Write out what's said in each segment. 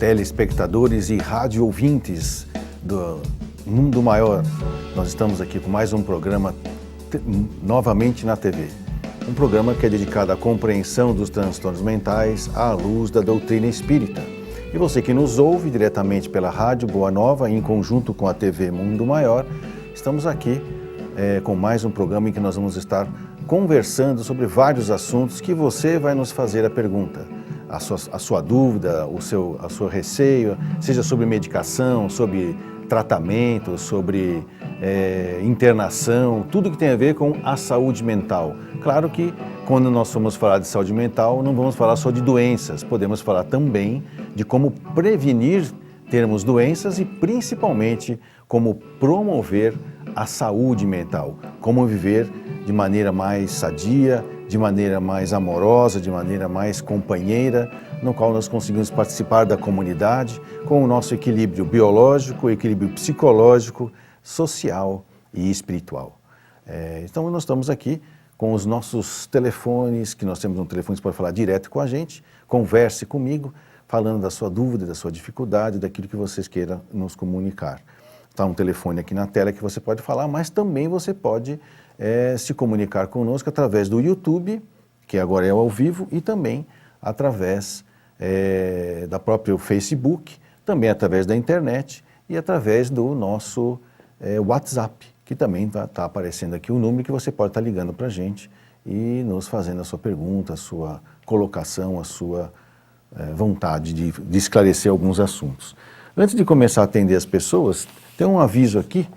telespectadores e rádio ouvintes do Mundo Maior. Nós estamos aqui com mais um programa novamente na TV. Um programa que é dedicado à compreensão dos transtornos mentais à luz da doutrina espírita. E você que nos ouve diretamente pela Rádio Boa Nova, em conjunto com a TV Mundo Maior, estamos aqui com mais um programa em que nós vamos estar conversando sobre vários assuntos que você vai nos fazer a pergunta. A sua dúvida, o seu receio, seja sobre medicação, sobre tratamento, sobre internação, tudo que tem a ver com a saúde mental. Claro que quando nós formos falar de saúde mental, não vamos falar só de doenças, podemos falar também de como prevenir termos doenças e principalmente como promover a saúde mental, como viver de maneira mais sadia, de maneira mais amorosa, de maneira mais companheira, no qual nós conseguimos participar da comunidade com o nosso equilíbrio biológico, equilíbrio psicológico, social e espiritual. Então nós estamos aqui com os nossos telefones, que nós temos um telefone que pode falar direto com a gente, converse comigo, falando da sua dúvida, da sua dificuldade, daquilo que vocês queiram nos comunicar. Está um telefone aqui na tela que você pode falar, mas também você pode se comunicar conosco através do YouTube, que agora é ao vivo, e também através da própria Facebook, também através da internet e através do nosso WhatsApp, que também está aparecendo aqui o número que você pode estar ligando para a gente e nos fazendo a sua pergunta, a sua colocação, a sua vontade de esclarecer alguns assuntos. Antes de começar a atender as pessoas, tem um aviso aqui,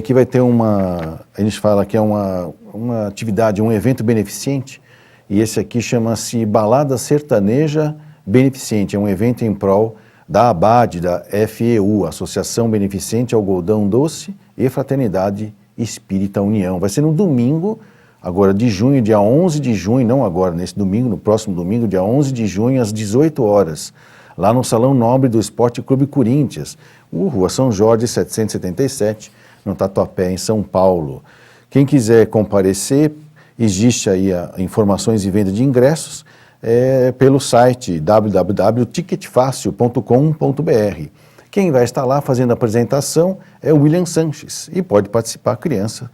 que vai ter a gente fala que é uma atividade, um evento beneficente, e esse aqui chama-se Balada Sertaneja Beneficente, é um evento em prol da ABAD, da FEU, Associação Beneficente Algodão Doce e Fraternidade Espírita União. Vai ser no domingo, agora de junho, dia 11 de junho, não agora, nesse domingo, no próximo domingo, dia 11 de junho, às 18 horas, lá no Salão Nobre do Esporte Clube Corinthians, Rua São Jorge, 777, no Tatuapé, em São Paulo. Quem quiser comparecer, existe aí informações e venda de ingressos pelo site www.ticketfacil.com.br. Quem vai estar lá fazendo a apresentação é o William Sanches e pode participar criança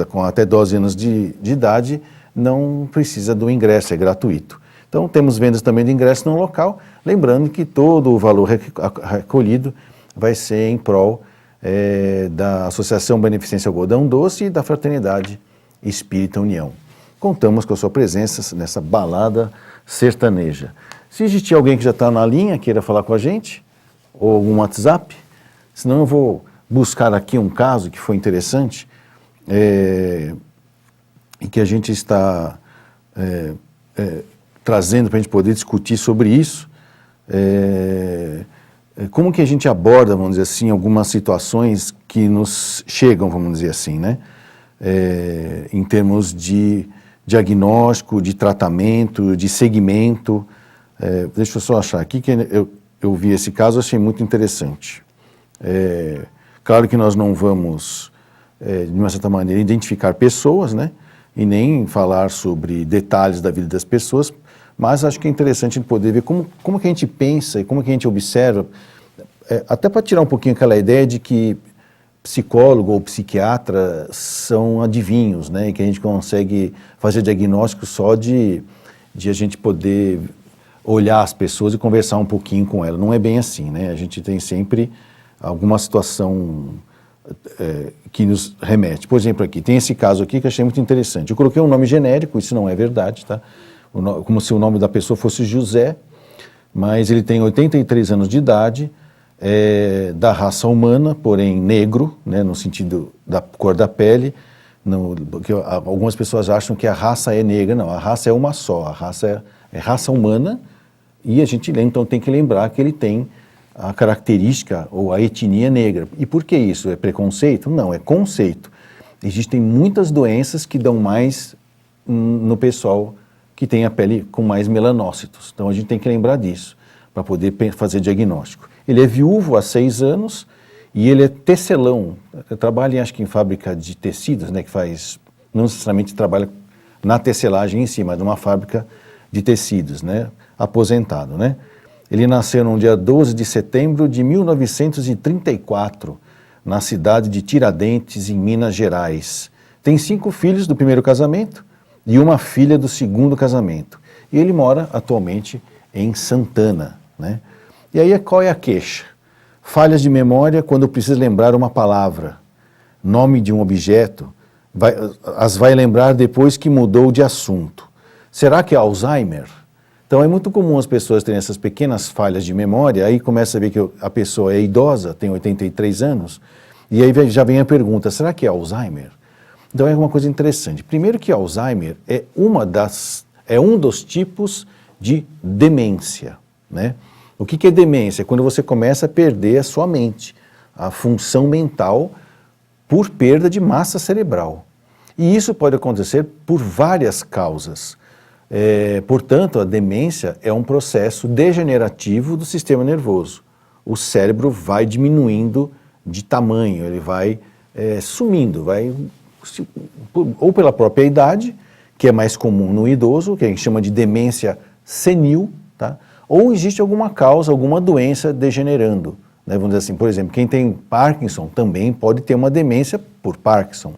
com até 12 anos de idade, não precisa do ingresso, é gratuito. Então temos vendas também de ingresso no local, lembrando que todo o valor recolhido vai ser em prol da Associação Beneficência Algodão Doce e da Fraternidade Espírita União. Contamos com a sua presença nessa balada sertaneja. Se existir alguém que já está na linha, queira falar com a gente, ou algum WhatsApp, senão eu vou buscar aqui um caso que foi interessante, e que a gente está trazendo para a gente poder discutir sobre isso. Como que a gente aborda, vamos dizer assim, algumas situações que nos chegam, vamos dizer assim, né? Em termos de diagnóstico, de tratamento, de segmento. Deixa eu só achar aqui, que eu vi esse caso, achei muito interessante. Claro que nós não vamos, de uma certa maneira, identificar pessoas, né? E nem falar sobre detalhes da vida das pessoas, mas acho que é interessante a gente poder ver como que a gente pensa e como que a gente observa, até para tirar um pouquinho aquela ideia de que psicólogo ou psiquiatra são adivinhos, né, e que a gente consegue fazer diagnóstico só de a gente poder olhar as pessoas e conversar um pouquinho com elas. Não é bem assim, né? A gente tem sempre alguma situação que nos remete. Por exemplo, aqui, tem esse caso aqui que eu achei muito interessante. Eu coloquei um nome genérico, isso não é verdade, tá? Como se o nome da pessoa fosse José, mas ele tem 83 anos de idade, da raça humana, porém negro, né, no sentido da cor da pele, porque algumas pessoas acham que a raça é negra. Não, a raça é uma só, a raça é raça humana, e a gente então tem que lembrar que ele tem a característica ou a etnia negra. E por que isso? É preconceito? Não, é conceito. Existem muitas doenças que dão mais no pessoal que tem a pele com mais melanócitos. Então a gente tem que lembrar disso, para poder fazer diagnóstico. Ele é viúvo há 6 anos e ele é tecelão. Trabalha, acho que em fábrica de tecidos, né, que faz, não necessariamente trabalha na tecelagem em si, mas numa fábrica de tecidos, né, aposentado, né. Ele nasceu no dia 12 de setembro de 1934, na cidade de Tiradentes, em Minas Gerais. Tem 5 filhos do primeiro casamento e uma filha do segundo casamento. E ele mora atualmente em Santana, né? E aí qual é a queixa? Falhas de memória quando precisa lembrar uma palavra, nome de um objeto, as vai lembrar depois que mudou de assunto. Será que é Alzheimer? Então é muito comum as pessoas terem essas pequenas falhas de memória, aí começa a ver que a pessoa é idosa, tem 83 anos, e aí já vem a pergunta, será que é Alzheimer? Então é uma coisa interessante. Primeiro que Alzheimer é um dos tipos de demência, né? O que é demência? É quando você começa a perder a sua mente, a função mental por perda de massa cerebral. E isso pode acontecer por várias causas. Portanto, a demência é um processo degenerativo do sistema nervoso. O cérebro vai diminuindo de tamanho, ele vai sumindo, ou pela própria idade, que é mais comum no idoso, que a gente chama de demência senil, tá? Ou existe alguma causa, alguma doença degenerando, né? Vamos dizer assim, por exemplo, quem tem Parkinson também pode ter uma demência por Parkinson.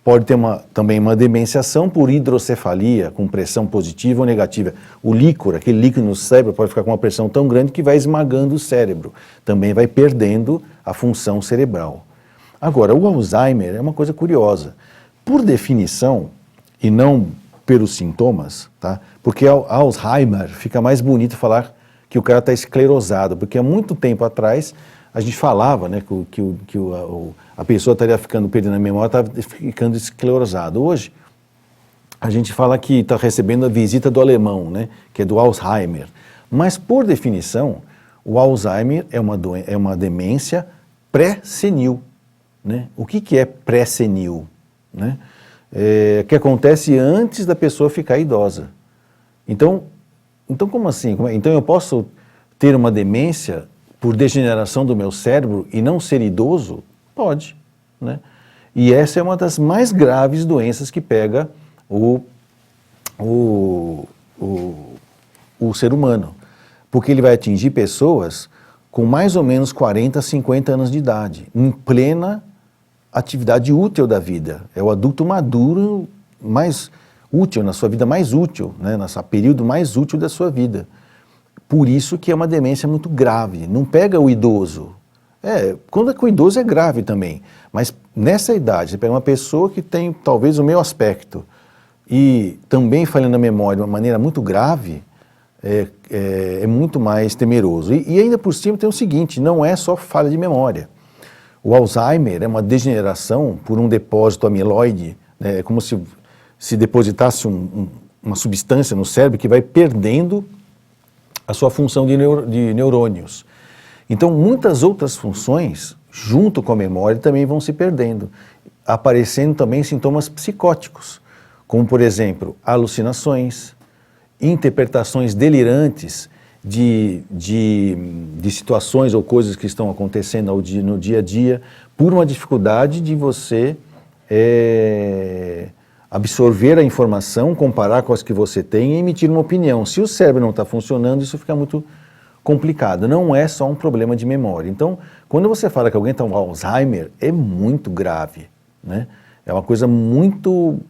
Pode ter também uma demenciação por hidrocefalia, com pressão positiva ou negativa. O líquor, aquele líquido no cérebro, pode ficar com uma pressão tão grande que vai esmagando o cérebro. Também vai perdendo a função cerebral. Agora, o Alzheimer é uma coisa curiosa. Por definição, e não pelos sintomas, tá? Porque Alzheimer fica mais bonito falar que o cara está esclerosado, porque há muito tempo atrás a gente falava, né, que a pessoa estaria perdendo a memória, estava ficando esclerosado. Hoje, a gente fala que está recebendo a visita do alemão, né, que é do Alzheimer. Mas, por definição, o Alzheimer é uma demência pré-senil, né? O que é pré-senil, né? Que acontece antes da pessoa ficar idosa. Então como assim? Então eu posso ter uma demência por degeneração do meu cérebro e não ser idoso? Pode, né? E essa é uma das mais graves doenças que pega o ser humano, porque ele vai atingir pessoas com mais ou menos 40, 50 anos de idade, em plena atividade útil da vida. É o adulto maduro mais útil, na sua vida mais útil, né? Nesse período mais útil da sua vida. Por isso que é uma demência muito grave, não pega o idoso. Quando é que o idoso é grave também, mas nessa idade, você pega uma pessoa que tem talvez o meu aspecto e também falhando a memória de uma maneira muito grave, é muito mais temeroso. E ainda por cima tem o seguinte, não é só falha de memória. O Alzheimer é uma degeneração por um depósito amiloide, né? É como se depositasse uma substância no cérebro que vai perdendo a sua função de neurônios. Então, muitas outras funções, junto com a memória, também vão se perdendo, aparecendo também sintomas psicóticos, como, por exemplo, alucinações, interpretações delirantes de situações ou coisas que estão acontecendo no dia a dia, por uma dificuldade de você absorver a informação, comparar com as que você tem e emitir uma opinião. Se o cérebro não está funcionando, isso fica muito complicado. Não é só um problema de memória. Então, quando você fala que alguém está com Alzheimer, é muito grave, né? É uma coisa muito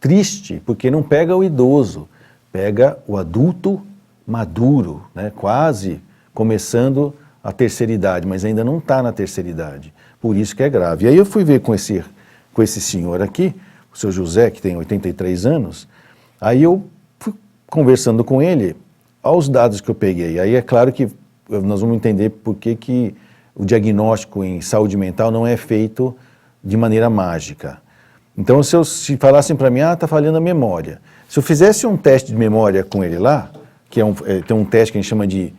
triste, porque não pega o idoso, pega o adulto maduro, né? Quase começando a terceira idade, mas ainda não está na terceira idade. Por isso que é grave. E aí eu fui ver com esse senhor aqui, o seu José, que tem 83 anos, aí eu fui conversando com ele aos dados que eu peguei. Aí é claro que nós vamos entender por que o diagnóstico em saúde mental não é feito de maneira mágica. Então, se falassem para mim, está falhando a memória. Se eu fizesse um teste de memória com ele lá, que tem um teste que a gente chama de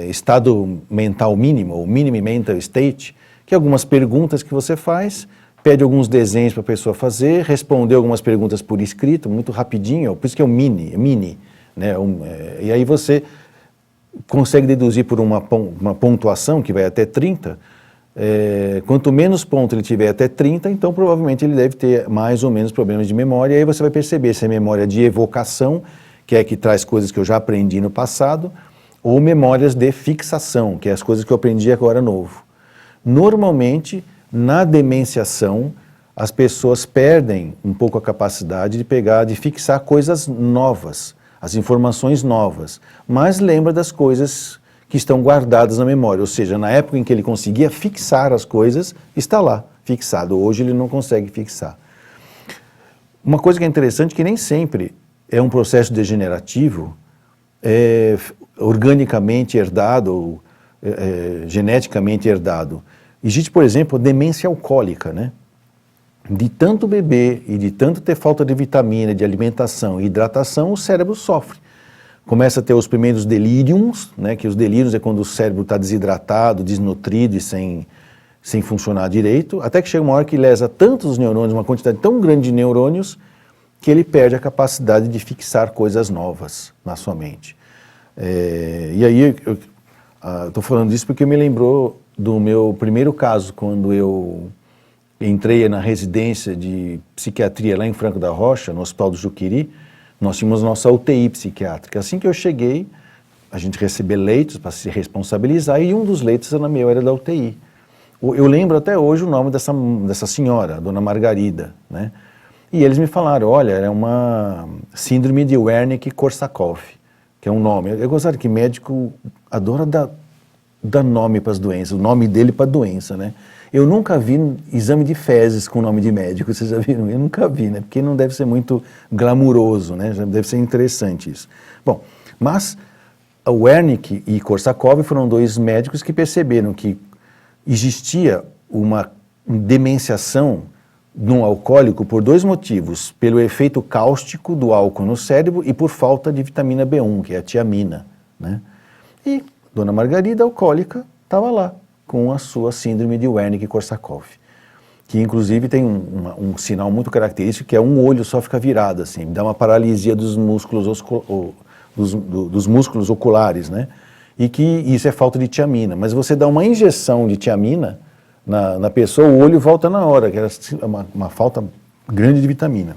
estado mental mínimo, ou minimum mental state, que é algumas perguntas que você faz, pede alguns desenhos para a pessoa fazer, responder algumas perguntas por escrito, muito rapidinho, por isso que é o mini, né? E aí você consegue deduzir por uma pontuação que vai até 30, quanto menos ponto ele tiver até 30, então provavelmente ele deve ter mais ou menos problemas de memória, e aí você vai perceber se é memória de evocação, que é que traz coisas que eu já aprendi no passado, ou memórias de fixação, que é as coisas que eu aprendi agora novo. Normalmente, na demenciação, as pessoas perdem um pouco a capacidade de pegar, de fixar coisas novas, as informações novas, mas lembra das coisas que estão guardadas na memória, ou seja, na época em que ele conseguia fixar as coisas, está lá, fixado. Hoje ele não consegue fixar. Uma coisa que é interessante, que nem sempre é um processo degenerativo, organicamente herdado, ou geneticamente herdado. Existe, por exemplo, a demência alcoólica, né? De tanto beber e de tanto ter falta de vitamina, de alimentação e hidratação, o cérebro sofre. Começa a ter os primeiros delírios, né? Que os delírios é quando o cérebro está desidratado, desnutrido e sem funcionar direito, até que chega uma hora que lesa tantos neurônios, uma quantidade tão grande de neurônios, que ele perde a capacidade de fixar coisas novas na sua mente. E aí, eu estou falando disso porque me lembrou do meu primeiro caso, quando eu entrei na residência de psiquiatria lá em Franco da Rocha, no Hospital do Juqueri. Nós tínhamos nossa UTI psiquiátrica. Assim que eu cheguei, a gente recebeu leitos para se responsabilizar, e um dos leitos era da UTI. Eu lembro até hoje o nome dessa senhora, a dona Margarida, né? E eles me falaram, olha, é uma síndrome de Wernicke-Korsakoff, que é um nome. Eu gostaria que médico adora dar nome para as doenças, o nome dele para a doença, né? Eu nunca vi exame de fezes com nome de médico, vocês já viram? Eu nunca vi, né? Porque não deve ser muito glamuroso, né? Deve ser interessante isso. Bom, mas o Wernicke e Korsakoff foram dois médicos que perceberam que existia uma demenciação no alcoólico por dois motivos: pelo efeito cáustico do álcool no cérebro e por falta de vitamina B1, que é a tiamina, né? E Dona Margarida, alcoólica, estava lá com a sua síndrome de Wernicke-Korsakoff, que inclusive tem um sinal muito característico, que é um olho só fica virado, assim, dá uma paralisia dos músculos, dos músculos oculares, né? E que isso é falta de tiamina. Mas você dá uma injeção de tiamina na pessoa, o olho volta na hora, que era uma falta grande de vitamina.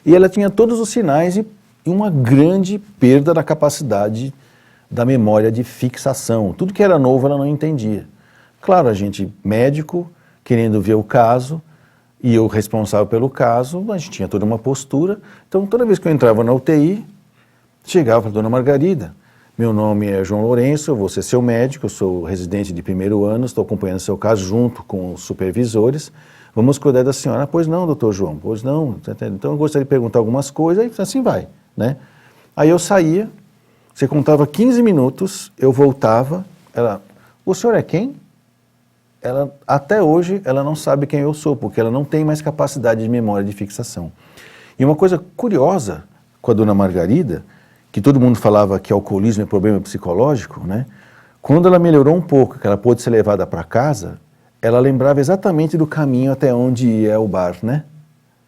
E ela tinha todos os sinais e uma grande perda da capacidade da memória de fixação. Tudo que era novo ela não entendia. Claro, a gente, médico, querendo ver o caso, e eu responsável pelo caso, a gente tinha toda uma postura. Então, toda vez que eu entrava na UTI, chegava para a dona Margarida: meu nome é João Lourenço, eu vou ser seu médico, eu sou residente de primeiro ano, estou acompanhando seu caso junto com os supervisores, vamos cuidar da senhora. Ah, pois não, doutor João, pois não. Então eu gostaria de perguntar algumas coisas, e assim vai, né? Aí eu saía, você contava 15 minutos, eu voltava, ela: o senhor é quem? Ela, até hoje, ela não sabe quem eu sou, porque ela não tem mais capacidade de memória de fixação. E uma coisa curiosa com a dona Margarida, que todo mundo falava que alcoolismo é problema psicológico, né? Quando ela melhorou um pouco, que ela pôde ser levada para casa, ela lembrava exatamente do caminho até onde ia o bar, né?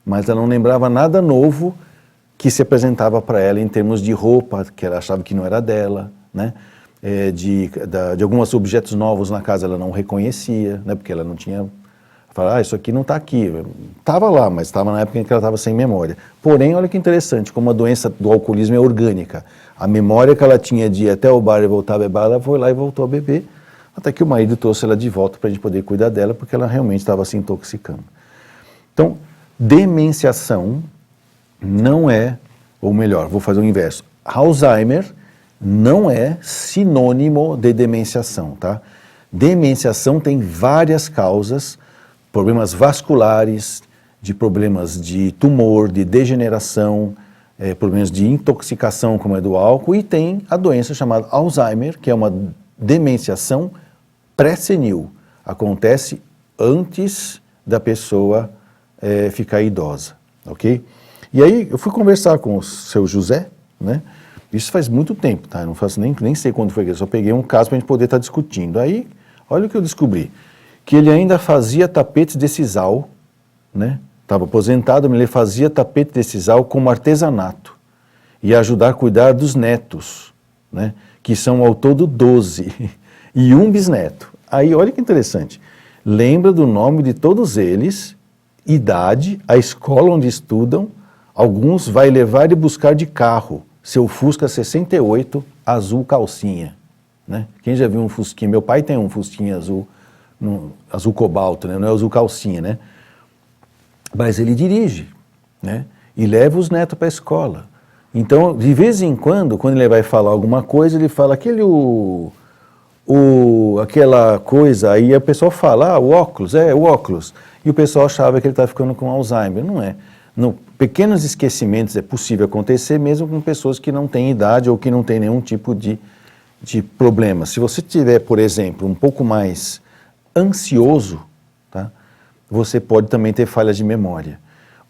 Mas ela não lembrava nada novo que se apresentava para ela em termos de roupa, que ela achava que não era dela, né? De alguns objetos novos na casa ela não reconhecia, né? Porque ela não tinha... Falava, isso aqui não está aqui. Estava lá, mas estava na época em que ela estava sem memória. Porém, olha que interessante, como a doença do alcoolismo é orgânica. A memória que ela tinha de ir até o bar e voltar a beber, ela foi lá e voltou a beber, até que o marido trouxe ela de volta para a gente poder cuidar dela, porque ela realmente estava se intoxicando. Então, demenciação não é, ou melhor, vou fazer o inverso, Alzheimer não é sinônimo de demenciação, tá? Demenciação tem várias causas, problemas vasculares, de problemas de tumor, de degeneração, problemas de intoxicação, como é do álcool, e tem a doença chamada Alzheimer, que é uma demenciação pré-senil. Acontece antes da pessoa ficar idosa, ok? E aí eu fui conversar com o seu José, né? Isso faz muito tempo, tá? Eu não faço nem sei quando foi que eu só peguei um caso para a gente poder estar discutindo. Aí, olha o que eu descobri, que ele ainda fazia tapetes de sisal, né? Estava aposentado, mas ele fazia tapete de sisal como artesanato e ajudar a cuidar dos netos, né? Que são ao todo 12 e um bisneto. Aí, olha que interessante, lembra do nome de todos eles, idade, a escola onde estudam, alguns vai levar e buscar de carro, seu Fusca 68 azul calcinha, né? Quem já viu um Fusquinha? Meu pai tem um Fusquinha azul, azul cobalto, né? Não é azul calcinha, né? Mas ele dirige, né? E leva os netos para a escola. Então, de vez em quando ele vai falar alguma coisa, ele fala aquela coisa, aí a pessoa fala, o óculos, o óculos. E o pessoal achava que ele estava ficando com Alzheimer. Não é. Pequenos esquecimentos é possível acontecer mesmo com pessoas que não têm idade ou que não têm nenhum tipo de problema. Se você tiver, por exemplo, um pouco mais ansioso, tá? Você pode também ter falhas de memória.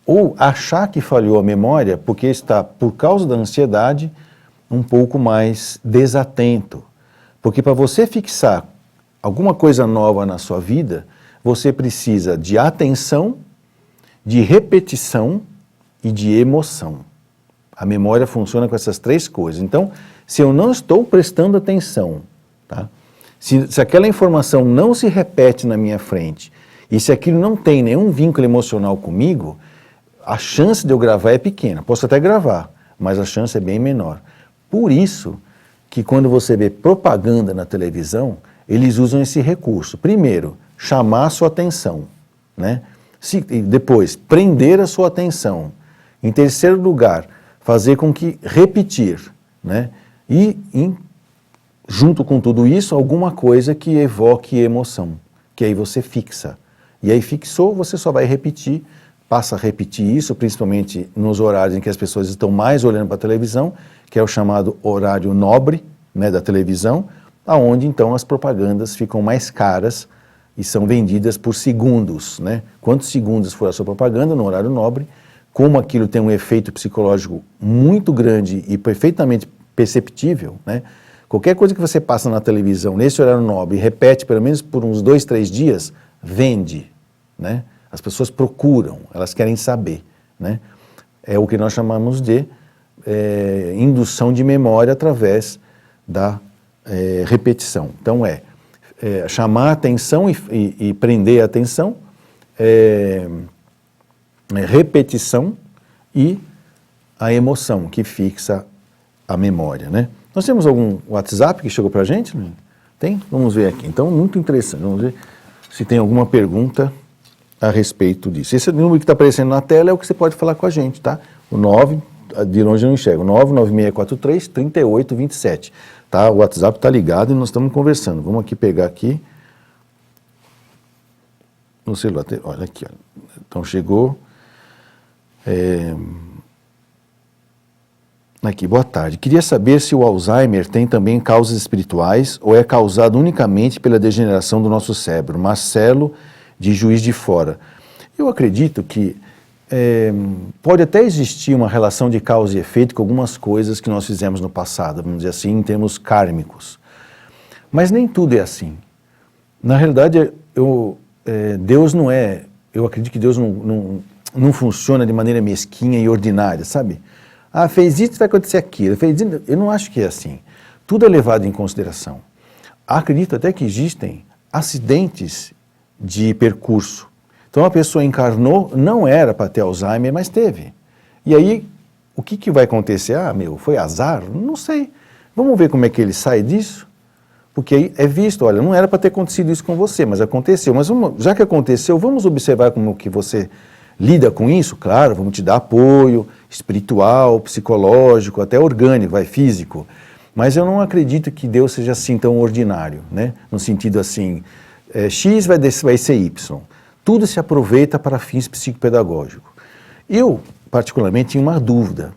Ou achar que falhou a memória porque está, por causa da ansiedade, um pouco mais desatento. Porque para você fixar alguma coisa nova na sua vida, você precisa de atenção, de repetição e de emoção. A memória funciona com essas três coisas. Então, se eu não estou prestando atenção, tá? Se aquela informação não se repete na minha frente, e se aquilo não tem nenhum vínculo emocional comigo, a chance de eu gravar é pequena. Posso até gravar, mas a chance é bem menor. Por isso que quando você vê propaganda na televisão, eles usam esse recurso. Primeiro, chamar a sua atenção, né? Depois, prender a sua atenção. Em terceiro lugar, fazer com que repetir, né? E, junto com tudo isso, alguma coisa que evoque emoção, que aí você fixa. E aí fixou, você só vai repetir, passa a repetir isso, principalmente nos horários em que as pessoas estão mais olhando para a televisão, que é o chamado horário nobre, né, da televisão, aonde então as propagandas ficam mais caras e são vendidas por segundos, né? Quantos segundos for a sua propaganda no horário nobre, como aquilo tem um efeito psicológico muito grande e perfeitamente perceptível, né? Qualquer coisa que você passa na televisão nesse horário nobre e repete pelo menos por uns 2, 3 dias, vende, né? As pessoas procuram, elas querem saber, né? É o que nós chamamos de indução de memória através da repetição. Então chamar a atenção e prender a atenção, repetição e a emoção que fixa a memória, né? Nós temos algum WhatsApp que chegou para a gente? Tem? Vamos ver aqui. Então, muito interessante. Vamos ver se tem alguma pergunta a respeito disso. Esse número que está aparecendo na tela é o que você pode falar com a gente, tá? O 9, de longe eu não enxergo, 99643-3827. Tá? O WhatsApp está ligado e nós estamos conversando. Vamos aqui pegar aqui no celular. Olha aqui, ó. Então chegou. Aqui, boa tarde. Queria saber se o Alzheimer tem também causas espirituais ou é causado unicamente pela degeneração do nosso cérebro. Marcelo, de Juiz de Fora. Eu acredito que pode até existir uma relação de causa e efeito com algumas coisas que nós fizemos no passado, vamos dizer assim, em termos kármicos. Mas nem tudo é assim. Na realidade, Deus não é... Eu acredito que Deus não funciona de maneira mesquinha e ordinária, sabe? Ah, fez isso, vai acontecer aquilo. Fez isso. Eu não acho que é assim. Tudo é levado em consideração. Acredito até que existem acidentes de percurso. Então a pessoa encarnou, não era para ter Alzheimer, mas teve. E aí, o que vai acontecer? Ah, foi azar? Não sei. Vamos ver como é que ele sai disso? Porque aí é visto, olha, não era para ter acontecido isso com você, mas aconteceu. Mas já que aconteceu, vamos observar como que você lida com isso? Claro, vamos te dar apoio espiritual, psicológico, até orgânico, físico. Mas eu não acredito que Deus seja assim tão ordinário, né? No sentido assim, X vai ser Y. Tudo se aproveita para fins psicopedagógicos. Eu, particularmente, tinha uma dúvida.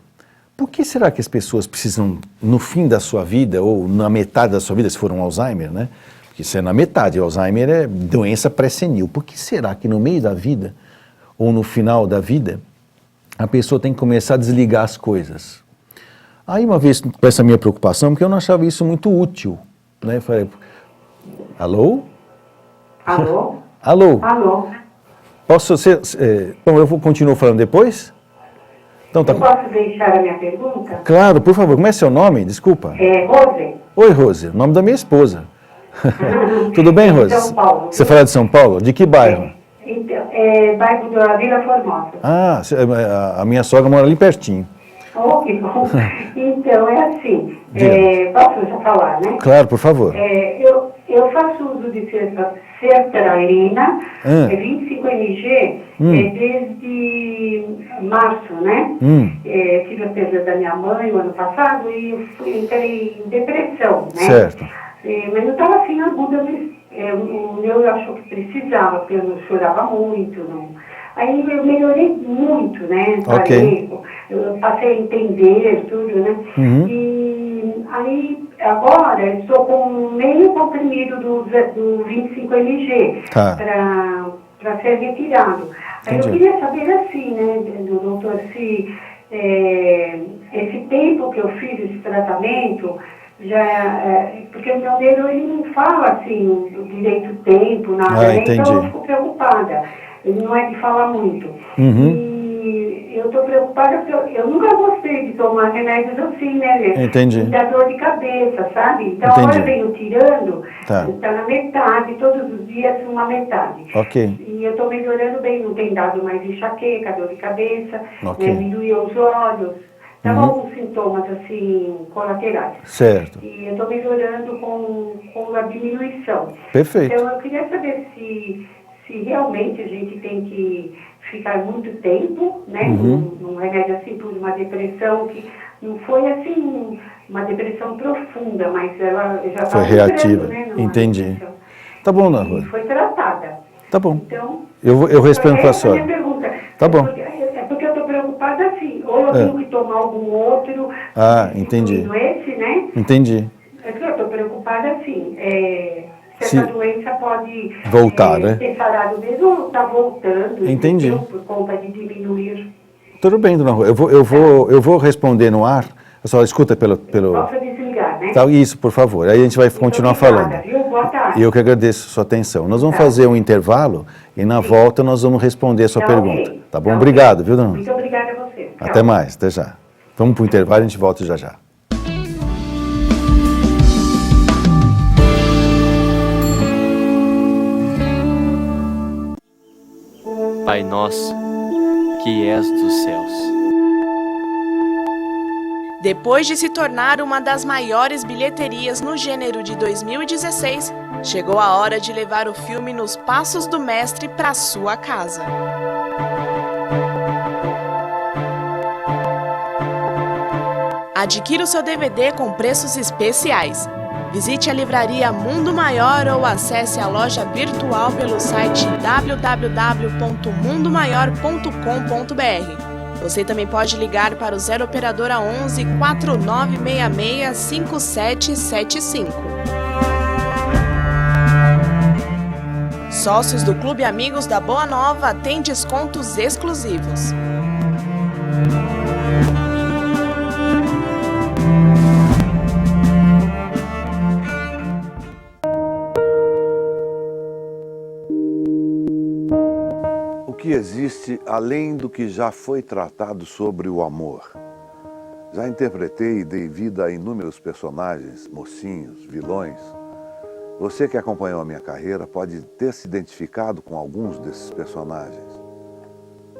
Por que será que as pessoas precisam, no fim da sua vida, ou na metade da sua vida, se for um Alzheimer, né? Porque isso é na metade, Alzheimer é doença pré-senil. Por que será que no meio da vida, ou no final da vida, a pessoa tem que começar a desligar as coisas? Aí uma vez, com essa minha preocupação, porque eu não achava isso muito útil, né? Eu falei, alô? Alô? Alô? Alô? Posso ser... Bom, eu continuo falando depois? Então, tá... Eu posso deixar a minha pergunta? Claro, por favor. Como é seu nome? Desculpa. Rose. Oi, Rose. Nome da minha esposa. Tudo bem, Rose? De São Paulo. Você fala de São Paulo? De que bairro? Então, bairro da Vila Formosa. Ah, a minha sogra mora ali pertinho. Oh, que bom. Então, é assim, Diga. posso já falar, né? Claro, por favor. Eu faço uso de sertralina, 25mg, desde março, né? Tive a perda da minha mãe o ano passado e entrei em depressão, né? Certo. Mas não estava assim aguda, o meu achou que precisava, porque eu não chorava muito, não. Aí eu melhorei muito, né? Ok. Eu passei a entender tudo, né? E aí, agora, eu estou com meio comprimido do 25mg Tá. para ser retirado. Aí eu queria saber assim, né, do doutor, se esse tempo que eu fiz esse tratamento, porque o meu neuro, ele não fala assim, direito tempo, nada, né? Entendi. Então eu fico preocupada. Ele não é de falar muito. E eu estou preocupada porque eu nunca gostei de tomar remédios assim, né? Entendi. Me dá dor de cabeça, sabe? Então Entendi. agora eu venho tirando, Tá. está na metade, todos os dias uma metade. Ok. E eu estou melhorando bem, não tem dado mais enxaqueca, dor de cabeça, Ok. né? Me doeu os olhos. Estavam alguns sintomas assim, colaterais. Certo. E eu estou melhorando com a diminuição. Perfeito. Então eu queria saber se realmente a gente tem que ficar muito tempo, né, num remédio assim, por uma depressão que não foi assim, uma depressão profunda, mas ela já Foi estava reativa. entrando, né, Entendi. depressão. Tá bom, Ana E Rose. foi tratada. Tá bom. Então, Eu respondo para a essa é a senhora. minha pergunta. Tá bom. É porque eu estou preocupada assim, ou eu tenho que tomar algum outro, Entendi. substituindo esse, né? Entendi. É que eu estou preocupada assim, se Se essa doença pode voltar, né? ter sarado mesmo ou está voltando, Entendi. entendeu? Por conta de diminuir. Tudo bem, dona Rose. Eu vou responder no ar. A senhora escuta pelo... Posso desligar, né? Tá, isso, por favor. Aí a gente vai continuar Obrigada, falando. viu? Boa tarde. E eu que agradeço a sua atenção. Nós vamos fazer um intervalo e na volta nós vamos responder a sua pergunta. Ok. Tá bom? Tá Obrigado, ok. viu, dona Rose? Muito obrigada a você. Tchau. Até mais, até já. Vamos para o intervalo e a gente volta já já. Pai nosso, que és dos céus. Depois de se tornar uma das maiores bilheterias no gênero de 2016, chegou a hora de levar o filme Nos Passos do Mestre para sua casa. Adquira o seu DVD com preços especiais. Visite a livraria Mundo Maior ou acesse a loja virtual pelo site www.mundomaior.com.br. Você também pode ligar para o 0 Operadora 11 4966 5775. Sócios do Clube Amigos da Boa Nova têm descontos exclusivos. O que existe além do que já foi tratado sobre o amor? Já interpretei e dei vida a inúmeros personagens, mocinhos, vilões. Você que acompanhou a minha carreira pode ter se identificado com alguns desses personagens.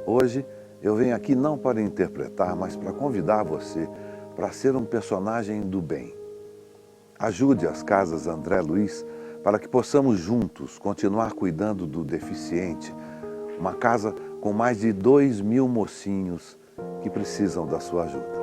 Hoje eu venho aqui não para interpretar, mas para convidar você para ser um personagem do bem. Ajude as Casas André Luiz para que possamos juntos continuar cuidando do deficiente. Uma casa com mais de 2.000 mocinhos que precisam da sua ajuda.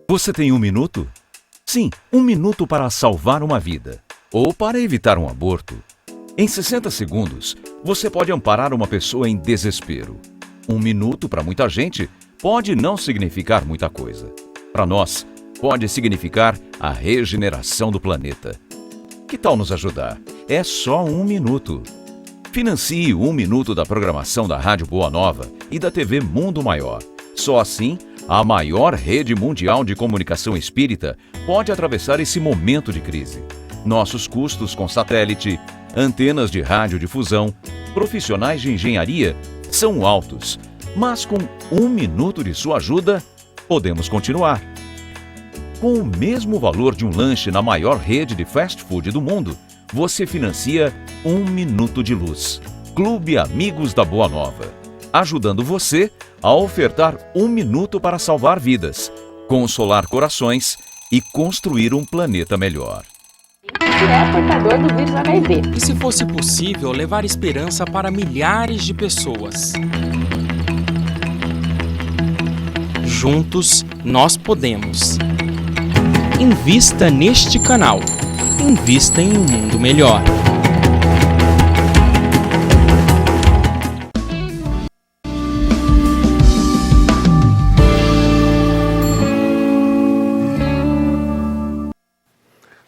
Você tem 1 minuto? Sim, 1 minuto para salvar uma vida ou para evitar um aborto. Em 60 segundos, você pode amparar uma pessoa em desespero. 1 minuto para muita gente pode não significar muita coisa. Para nós, pode significar a regeneração do planeta. Que tal nos ajudar? É só 1 minuto. Financie 1 minuto da programação da Rádio Boa Nova e da TV Mundo Maior. Só assim, a maior rede mundial de comunicação espírita pode atravessar esse momento de crise. Nossos custos com satélite, antenas de radiodifusão, profissionais de engenharia são altos, mas com 1 minuto de sua ajuda, podemos continuar. Com o mesmo valor de um lanche na maior rede de fast food do mundo, você financia 1 minuto de luz. Clube Amigos da Boa Nova, ajudando você a ofertar 1 minuto para salvar vidas, consolar corações e construir um planeta melhor. Que é portador do vírus HIV. E se fosse possível, levar esperança para milhares de pessoas? Juntos, nós podemos. Invista neste canal. Invista em um mundo melhor.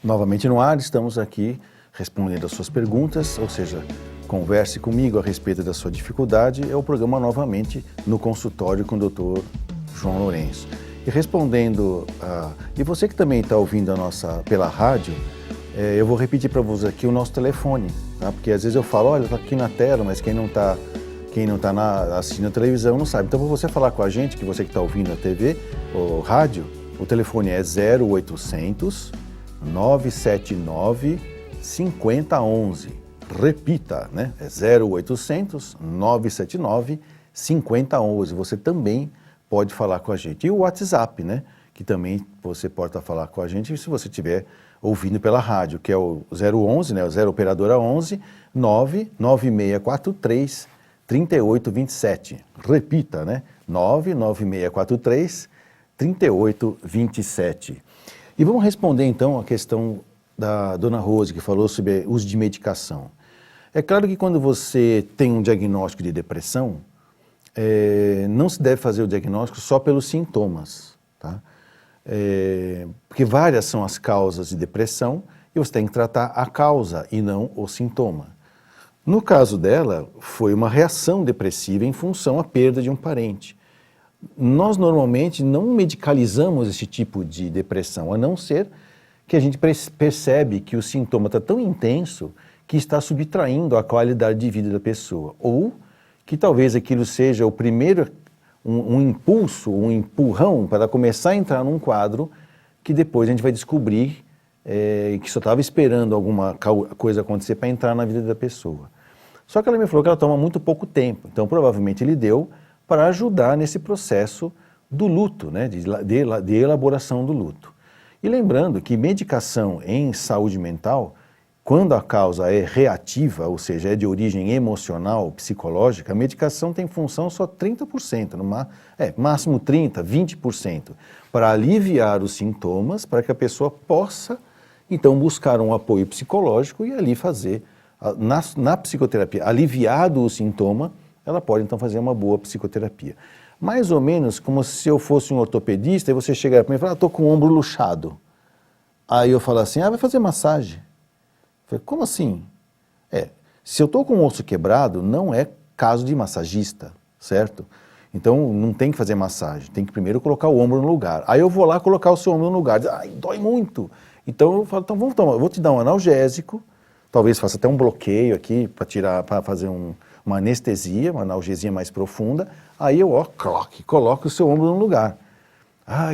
Novamente no ar, estamos aqui respondendo as suas perguntas, ou seja, converse comigo a respeito da sua dificuldade. É o programa novamente no consultório com o Dr. João Lourenço. E respondendo, e você que também está ouvindo a nossa pela rádio, eu vou repetir para você aqui o nosso telefone, tá? Porque às vezes eu falo, olha, está aqui na tela, mas quem não está assistindo a televisão não sabe. Então, para você falar com a gente, que você que está ouvindo a TV ou rádio, o telefone é 0800 979 5011. Repita, né? É 0800 979 5011. Você também pode falar com a gente. E o WhatsApp, né? Que também você pode falar com a gente se você estiver ouvindo pela rádio, que é o 011, né? O 0 operadora 11 99643 3827. Repita, né? 99643 3827. E vamos responder então a questão da dona Rose, que falou sobre uso de medicação. É claro que quando você tem um diagnóstico de depressão, não se deve fazer o diagnóstico só pelos sintomas, tá? Porque várias são as causas de depressão e você tem que tratar a causa e não o sintoma. No caso dela, foi uma reação depressiva em função à perda de um parente. Nós normalmente não medicalizamos esse tipo de depressão, a não ser que a gente percebe que o sintoma está tão intenso que está subtraindo a qualidade de vida da pessoa, ou que talvez aquilo seja o primeiro, um impulso, um empurrão para começar a entrar num quadro que depois a gente vai descobrir que só estava esperando alguma coisa acontecer para entrar na vida da pessoa. Só que ela me falou que ela toma muito pouco tempo, então provavelmente ele deu para ajudar nesse processo do luto, né, de elaboração do luto. E lembrando que medicação em saúde mental, quando a causa é reativa, ou seja, é de origem emocional, psicológica, a medicação tem função só 30%, máximo 30%, 20%, para aliviar os sintomas, para que a pessoa possa, então, buscar um apoio psicológico e ali fazer, na psicoterapia, aliviado o sintoma, ela pode, então, fazer uma boa psicoterapia. Mais ou menos como se eu fosse um ortopedista e você chegar para mim e falar, estou com o ombro luxado. Aí eu falo assim, vai fazer massagem. Eu falei, como assim? Se eu estou com o osso quebrado, não é caso de massagista, certo? Então não tem que fazer massagem, tem que primeiro colocar o ombro no lugar. Aí eu vou lá colocar o seu ombro no lugar, diz, dói muito. Então eu falo, então eu vou te dar um analgésico, talvez faça até um bloqueio aqui para fazer uma anestesia, uma analgesia mais profunda. Aí eu coloco o seu ombro no lugar.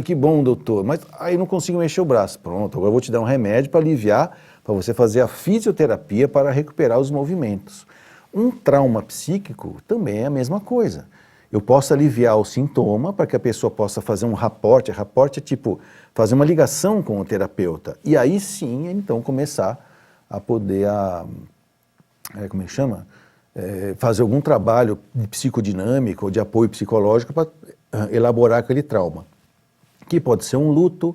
Que bom, doutor, mas aí não consigo mexer o braço. Pronto, agora eu vou te dar um remédio para aliviar, para você fazer a fisioterapia para recuperar os movimentos. Um trauma psíquico também é a mesma coisa. Eu posso aliviar o sintoma para que a pessoa possa fazer um raporte. Raporte é tipo fazer uma ligação com o terapeuta. E aí sim, então, começar a poder, como é que chama? Fazer algum trabalho de psicodinâmico ou de apoio psicológico para elaborar aquele trauma. Que pode ser um luto,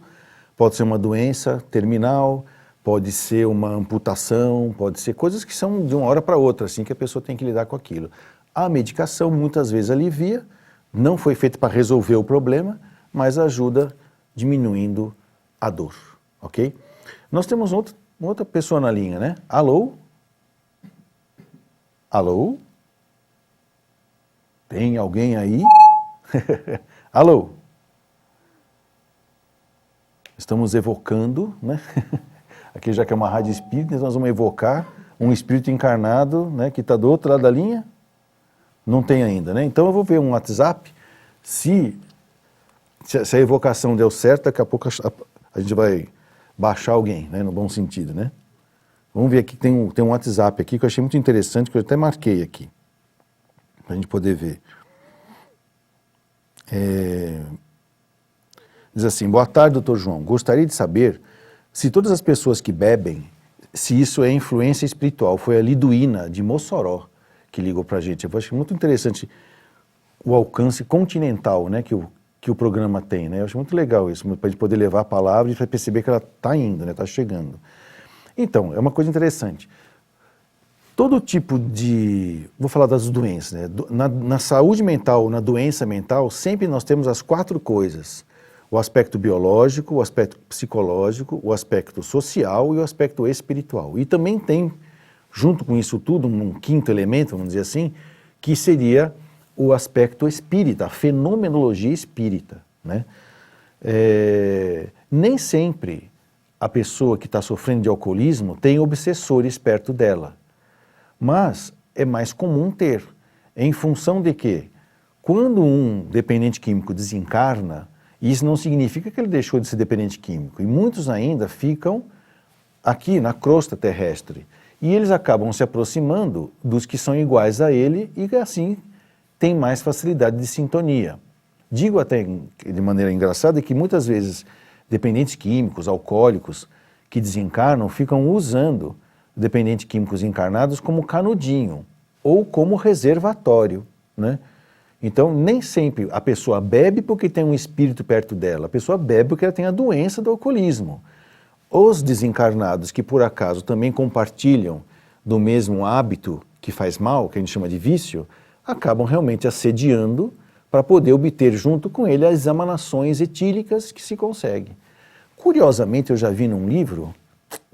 pode ser uma doença terminal, pode ser uma amputação, pode ser coisas que são de uma hora para outra, assim, que a pessoa tem que lidar com aquilo. A medicação muitas vezes alivia, não foi feita para resolver o problema, mas ajuda diminuindo a dor, ok? Nós temos outra pessoa na linha, né? Alô? Alô? Tem alguém aí? Alô? Estamos evocando, né? Aqui já que é uma rádio espírita, nós vamos evocar um espírito encarnado, né, que está do outro lado da linha. Não tem ainda, né? Então eu vou ver um WhatsApp, se a evocação deu certo, daqui a pouco a gente vai baixar alguém, né, no bom sentido, né? Vamos ver aqui, tem um WhatsApp aqui que eu achei muito interessante, que eu até marquei aqui, para a gente poder ver. Diz assim: boa tarde, doutor João. Gostaria de saber se todas as pessoas que bebem, se isso é influência espiritual. Foi a Liduína, de Mossoró, que ligou para a gente. Eu acho muito interessante o alcance continental, né, que o programa tem, né? Eu acho muito legal isso, para a gente poder levar a palavra e para perceber que ela está indo, né, está chegando. Então, é uma coisa interessante. Todo tipo de... Vou falar das doenças, né? Na saúde mental, na doença mental, sempre nós temos as 4 coisas. O aspecto biológico, o aspecto psicológico, o aspecto social e o aspecto espiritual. E também tem, junto com isso tudo, um 5º elemento, vamos dizer assim, que seria o aspecto espírita, a fenomenologia espírita, né? Nem sempre a pessoa que está sofrendo de alcoolismo tem obsessores perto dela, mas é mais comum ter, em função de que, quando um dependente químico desencarna, isso não significa que ele deixou de ser dependente químico, e muitos ainda ficam aqui na crosta terrestre, e eles acabam se aproximando dos que são iguais a ele e assim tem mais facilidade de sintonia. Digo até de maneira engraçada que muitas vezes dependentes químicos, alcoólicos, que desencarnam, ficam usando dependentes químicos encarnados como canudinho ou como reservatório, né? Então, nem sempre a pessoa bebe porque tem um espírito perto dela, a pessoa bebe porque ela tem a doença do alcoolismo. Os desencarnados que por acaso também compartilham do mesmo hábito que faz mal, que a gente chama de vício, acabam realmente assediando para poder obter junto com ele as emanações etílicas que se consegue. Curiosamente, eu já vi num livro,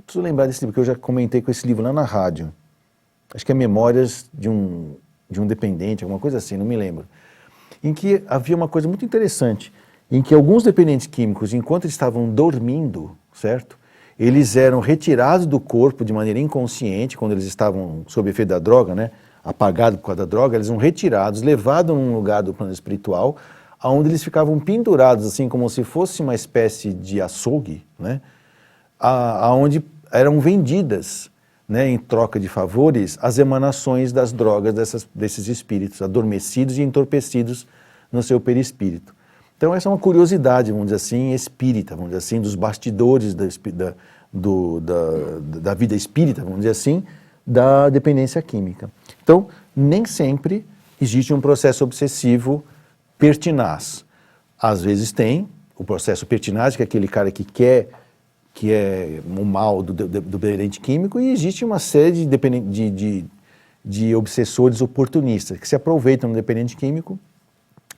preciso lembrar desse livro, que eu já comentei com esse livro lá na rádio, acho que é Memórias de um Dependente, alguma coisa assim, não me lembro, em que havia uma coisa muito interessante, em que alguns dependentes químicos, enquanto eles estavam dormindo, certo? Eles eram retirados do corpo de maneira inconsciente, quando eles estavam sob efeito da droga, né? Apagados por causa da droga, eles eram retirados, levados num lugar do plano espiritual, onde eles ficavam pendurados, assim, como se fosse uma espécie de açougue, né? Aonde eram vendidas, né, em troca de favores, as emanações das drogas desses espíritos, adormecidos e entorpecidos no seu perispírito. Então essa é uma curiosidade, vamos dizer assim, espírita, vamos dizer assim, dos bastidores da vida espírita, vamos dizer assim, da dependência química. Então, nem sempre existe um processo obsessivo pertinaz. Às vezes tem o processo pertinaz, que é aquele cara que é o mal do dependente químico, e existe uma série de obsessores oportunistas que se aproveitam do dependente químico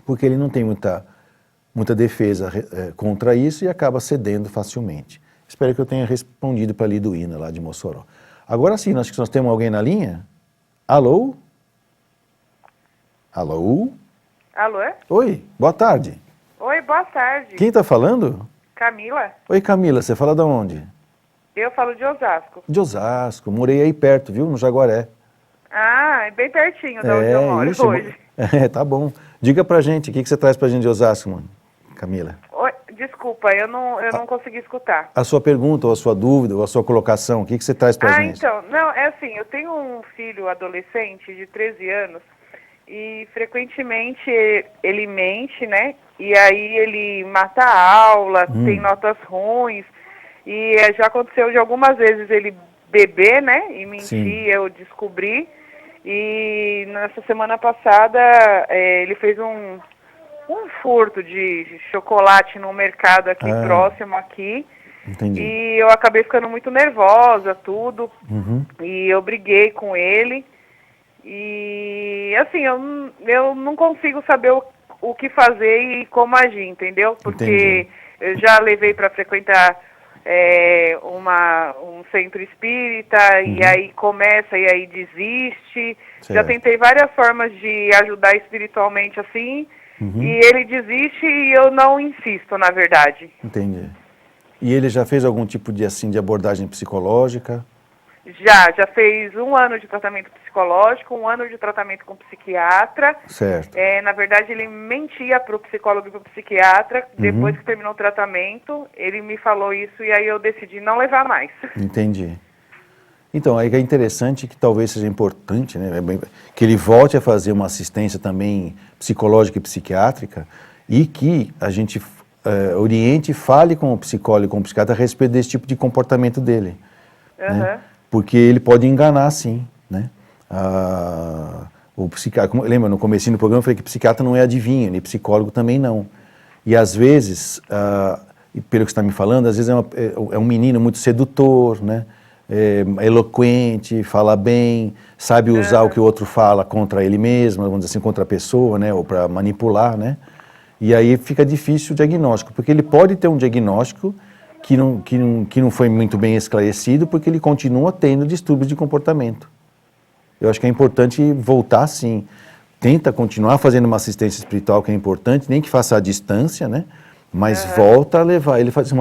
porque ele não tem muita defesa contra isso e acaba cedendo facilmente. Espero que eu tenha respondido para a Liduína, lá de Mossoró. Agora sim, nós temos alguém na linha? Alô? Alô? Alô? Oi, boa tarde. Oi, boa tarde. Quem está falando? Camila? Oi, Camila, você fala de onde? Eu falo de Osasco. De Osasco, morei aí perto, viu, no Jaguaré. Ah, é bem pertinho de onde eu moro hoje. Tá bom. Diga pra gente, o que você traz pra gente de Osasco, mano, Camila? Oi, desculpa, eu não consegui escutar. A sua pergunta, ou a sua dúvida, ou a sua colocação, o que você traz pra gente? Então, não, é assim, eu tenho um filho adolescente de 13 anos e frequentemente ele mente, né? E aí ele mata a aula, tem notas ruins, e já aconteceu de algumas vezes ele beber, né? E mentir, Sim. eu descobri. E nessa semana passada ele fez um furto de chocolate no mercado aqui próximo aqui. Entendi. E eu acabei ficando muito nervosa, tudo. E eu briguei com ele. E assim, eu não consigo saber o que fazer e como agir, entendeu? Porque eu já levei para frequentar um centro espírita, e aí começa e aí desiste. Certo. Já tentei várias formas de ajudar espiritualmente assim, e ele desiste e eu não insisto, na verdade. Entendi. E ele já fez algum tipo de abordagem psicológica? Já fez 1 ano de tratamento psicológico, 1 ano de tratamento com psiquiatra. Certo. Na verdade, ele mentia para o psicólogo e para o psiquiatra. Depois que terminou o tratamento, ele me falou isso e aí eu decidi não levar mais. Entendi. Então, aí que é interessante, que talvez seja importante, né, que ele volte a fazer uma assistência também psicológica e psiquiátrica e que a gente oriente e fale com o psicólogo e com o psiquiatra a respeito desse tipo de comportamento dele. Né? Porque ele pode enganar, sim, né? O psiquiatra, lembra, no comecinho do programa eu falei que psiquiatra não é adivinho, e psicólogo também não. E às vezes, pelo que você está me falando, às vezes é um menino muito sedutor, né? Eloquente, fala bem, sabe usar o que o outro fala contra ele mesmo, vamos dizer assim, contra a pessoa, né? Ou para manipular, né? E aí fica difícil o diagnóstico, porque ele pode ter um diagnóstico que não foi muito bem esclarecido, porque ele continua tendo distúrbios de comportamento. Eu acho que é importante voltar, sim. Tenta continuar fazendo uma assistência espiritual, que é importante, nem que faça à distância, né? Mas volta a levar ele fazer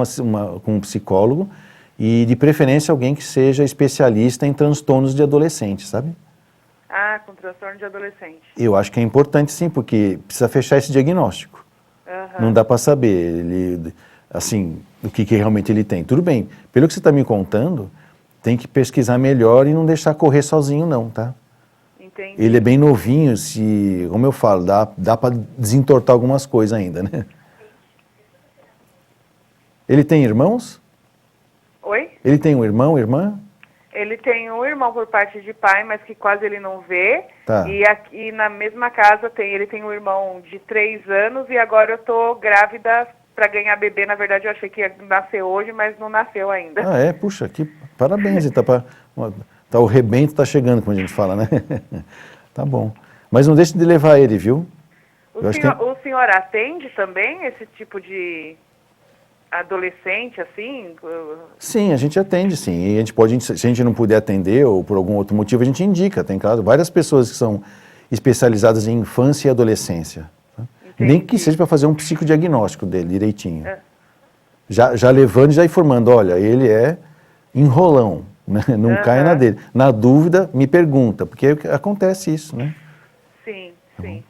com um psicólogo e, de preferência, alguém que seja especialista em transtornos de adolescente, sabe? Com transtorno de adolescente. Eu acho que é importante, sim, porque precisa fechar esse diagnóstico. Não dá para saber, assim, o que realmente ele tem. Tudo bem, pelo que você está me contando, tem que pesquisar melhor e não deixar correr sozinho, não, tá? Entendi. Ele é bem novinho, como eu falo, dá para desentortar algumas coisas ainda, né? Ele tem irmãos? Oi? Ele tem um irmão, irmã? Ele tem um irmão por parte de pai, mas que quase ele não vê. Tá. E aqui na mesma casa ele tem um irmão de 3 anos e agora eu tô grávida para ganhar bebê. Na verdade, eu achei que ia nascer hoje, mas não nasceu ainda. Puxa, parabéns. O rebento tá chegando, como a gente fala, né? Tá bom. Mas não deixe de levar ele, viu? O senhor atende também esse tipo de adolescente, assim? Sim, a gente atende, sim. E a gente pode, se a gente não puder atender ou por algum outro motivo, a gente indica. Tem, claro, várias pessoas que são especializadas em infância e adolescência. Tá? Nem que seja para fazer um psicodiagnóstico dele direitinho. Já levando e já informando, olha, ele é enrolão, né? Não cai na dele. Na dúvida, me pergunta, porque acontece isso, né? Sim, sim.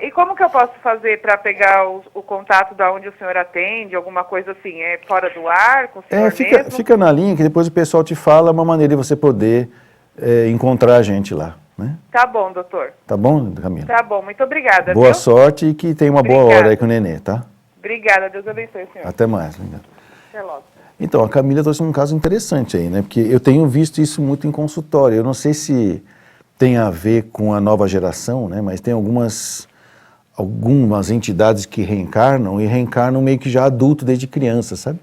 E como que eu posso fazer para pegar o contato da onde o senhor atende, alguma coisa assim? É fora do ar, com o senhor mesmo? Fica na linha que depois o pessoal te fala uma maneira de você poder encontrar a gente lá, né? Tá bom, doutor. Tá bom, Camila? Tá bom, muito obrigada. Boa sorte e que tenha uma boa hora aí com o nenê, tá? Obrigada, Deus abençoe, senhor. Até mais. Obrigado. Até logo. Então, a Camila trouxe um caso interessante aí, né? Porque eu tenho visto isso muito em consultório. Eu não sei se tem a ver com a nova geração, né? Mas tem algumas entidades que reencarnam e reencarnam meio que já adulto desde criança, sabe?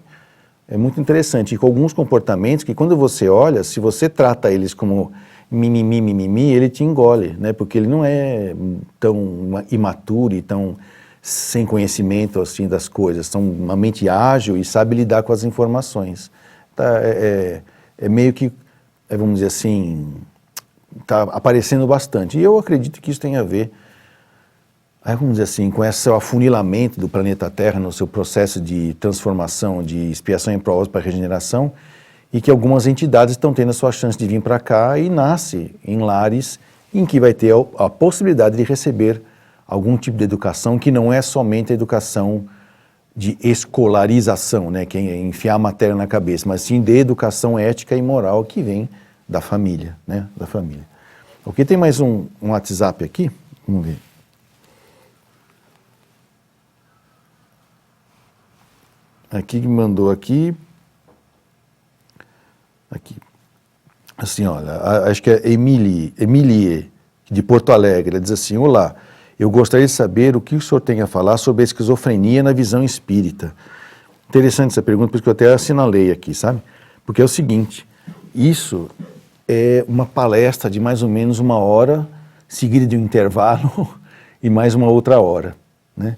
É muito interessante. E com alguns comportamentos que quando você olha, se você trata eles como mimimi, ele te engole, né? Porque ele não é tão imaturo e tão sem conhecimento assim das coisas. São uma mente ágil e sabe lidar com as informações. Tá, é meio que, vamos dizer assim, está aparecendo bastante. E eu acredito que isso tem a ver, vamos dizer assim, com esse afunilamento do planeta Terra no seu processo de transformação, de expiação em prova para regeneração, e que algumas entidades estão tendo a sua chance de vir para cá e nasce em lares em que vai ter a possibilidade de receber algum tipo de educação que não é somente a educação de escolarização, né, que é enfiar a matéria na cabeça, mas sim de educação ética e moral que vem da família, né, da família. Ok, tem mais um WhatsApp aqui, vamos ver. Aqui que mandou aqui, assim, olha, acho que é Emilie, de Porto Alegre, ela diz assim, olá, eu gostaria de saber o que o senhor tem a falar sobre a esquizofrenia na visão espírita. Interessante essa pergunta, porque eu até assinalei aqui, sabe? Porque é o seguinte, isso é uma palestra de mais ou menos 1 hora, seguida de um intervalo e mais uma outra hora, né?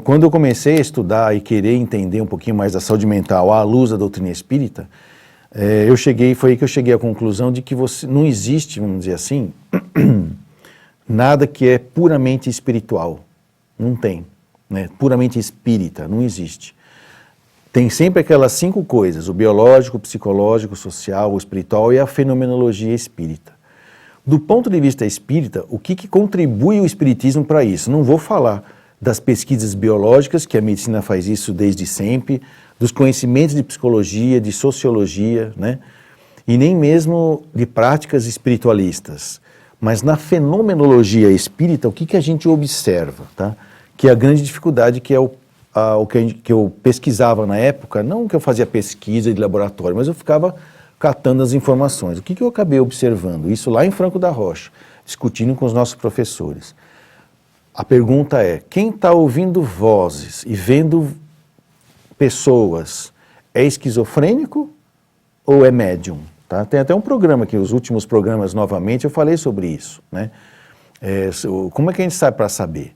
Quando eu comecei a estudar e querer entender um pouquinho mais da saúde mental à luz da doutrina espírita, foi aí que eu cheguei à conclusão de que não existe, vamos dizer assim, nada que é puramente espiritual. Não tem, né? Puramente espírita, não existe. tem sempre aquelas 5 coisas: o biológico, o psicológico, o social, o espiritual e a fenomenologia espírita. Do ponto de vista espírita, o que contribui o espiritismo para isso? Não vou falar das pesquisas biológicas, que a medicina faz isso desde sempre, dos conhecimentos de psicologia, de sociologia, né? E nem mesmo de práticas espiritualistas. Mas na fenomenologia espírita, o que a gente observa, tá? Que é a grande dificuldade, que é o que eu pesquisava na época, não que eu fazia pesquisa de laboratório, mas eu ficava catando as informações. O que eu acabei observando? Isso lá em Franco da Rocha, discutindo com os nossos professores. A pergunta é: quem está ouvindo vozes e vendo pessoas é esquizofrênico ou é médium? Tá? Tem até um programa aqui, os últimos programas novamente, eu falei sobre isso, né? Como é que a gente sabe para saber?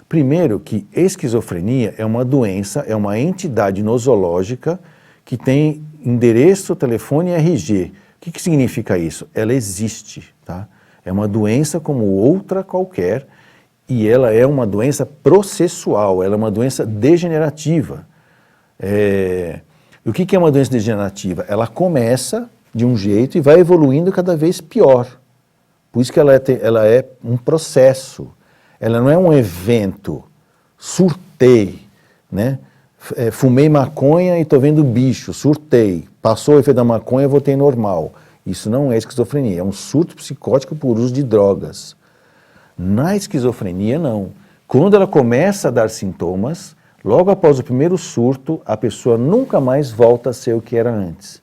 Primeiro que esquizofrenia é uma doença, é uma entidade nosológica que tem endereço, telefone e RG. O que significa isso? Ela existe, tá? É uma doença como outra qualquer e ela é uma doença processual, ela é uma doença degenerativa. O que é uma doença degenerativa? Ela começa de um jeito e vai evoluindo cada vez pior. Por isso que ela é um processo. Ela não é um evento. Surtei, né? Fumei maconha e estou vendo bicho, surtei. Passou o efeito da maconha, voltei normal. Isso não é esquizofrenia, é um surto psicótico por uso de drogas. Na esquizofrenia, não. Quando ela começa a dar sintomas, logo após o primeiro surto, a pessoa nunca mais volta a ser o que era antes.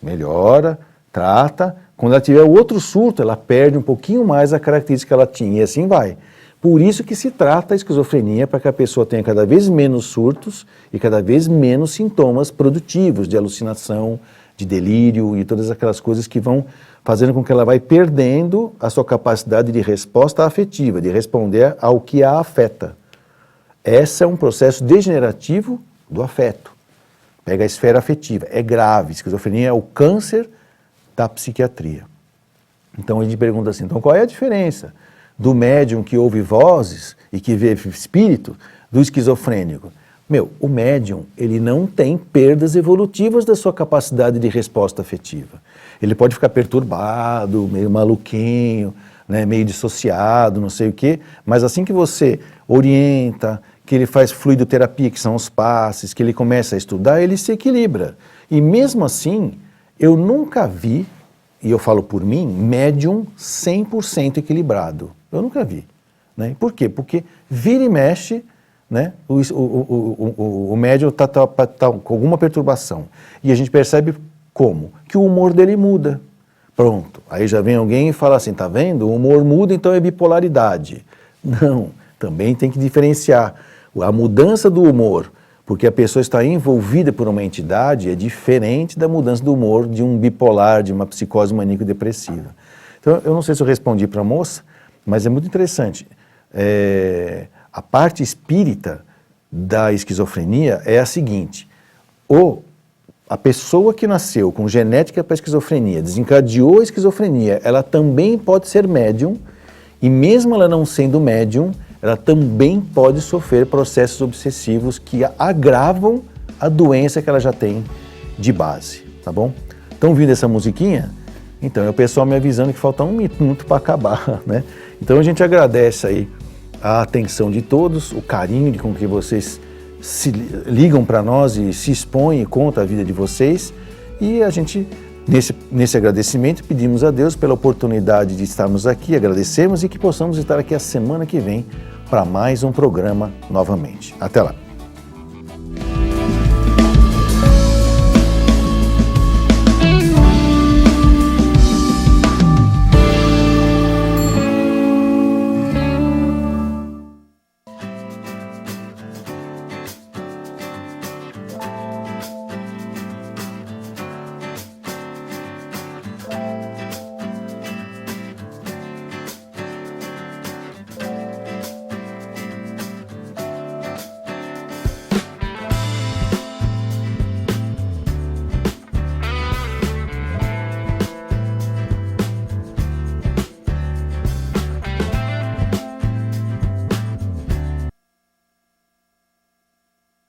Melhora, trata. Quando ela tiver outro surto, ela perde um pouquinho mais a característica que ela tinha e assim vai. Por isso que se trata a esquizofrenia, para que a pessoa tenha cada vez menos surtos e cada vez menos sintomas produtivos de alucinação, de delírio e todas aquelas coisas que vão fazendo com que ela vai perdendo a sua capacidade de resposta afetiva, de responder ao que a afeta. Esse é um processo degenerativo do afeto. Pega a esfera afetiva, é grave. Esquizofrenia é o câncer da psiquiatria. Então a gente pergunta assim, então qual é a diferença do médium que ouve vozes e que vê espírito do esquizofrênico? O médium, ele não tem perdas evolutivas da sua capacidade de resposta afetiva. Ele pode ficar perturbado, meio maluquinho, né, meio dissociado, não sei o quê, mas assim que você orienta, que ele faz fluidoterapia, que são os passes, que ele começa a estudar, ele se equilibra. E mesmo assim, eu nunca vi, e eu falo por mim, médium 100% equilibrado. Eu nunca vi. Né? Por quê? Porque vira e mexe, né? O médium está com alguma perturbação. E a gente percebe como? Que o humor dele muda. Pronto. Aí já vem alguém e fala assim, tá vendo? O humor muda, então é bipolaridade. Não, também tem que diferenciar. A mudança do humor, porque a pessoa está envolvida por uma entidade, é diferente da mudança do humor de um bipolar, de uma psicose maníaco-depressiva. Então, eu não sei se eu respondi para a moça, mas é muito interessante. A parte espírita da esquizofrenia é a seguinte: a pessoa que nasceu com genética para esquizofrenia, desencadeou a esquizofrenia, ela também pode ser médium, e mesmo ela não sendo médium, ela também pode sofrer processos obsessivos que agravam a doença que ela já tem de base, tá bom? Estão ouvindo essa musiquinha? Então é o pessoal me avisando que falta 1 minuto para acabar, né? Então a gente agradece aí a atenção de todos, o carinho com que vocês se ligam para nós e se expõem e contam a vida de vocês. E a gente, nesse agradecimento, pedimos a Deus pela oportunidade de estarmos aqui, agradecemos e que possamos estar aqui a semana que vem para mais um programa novamente. Até lá!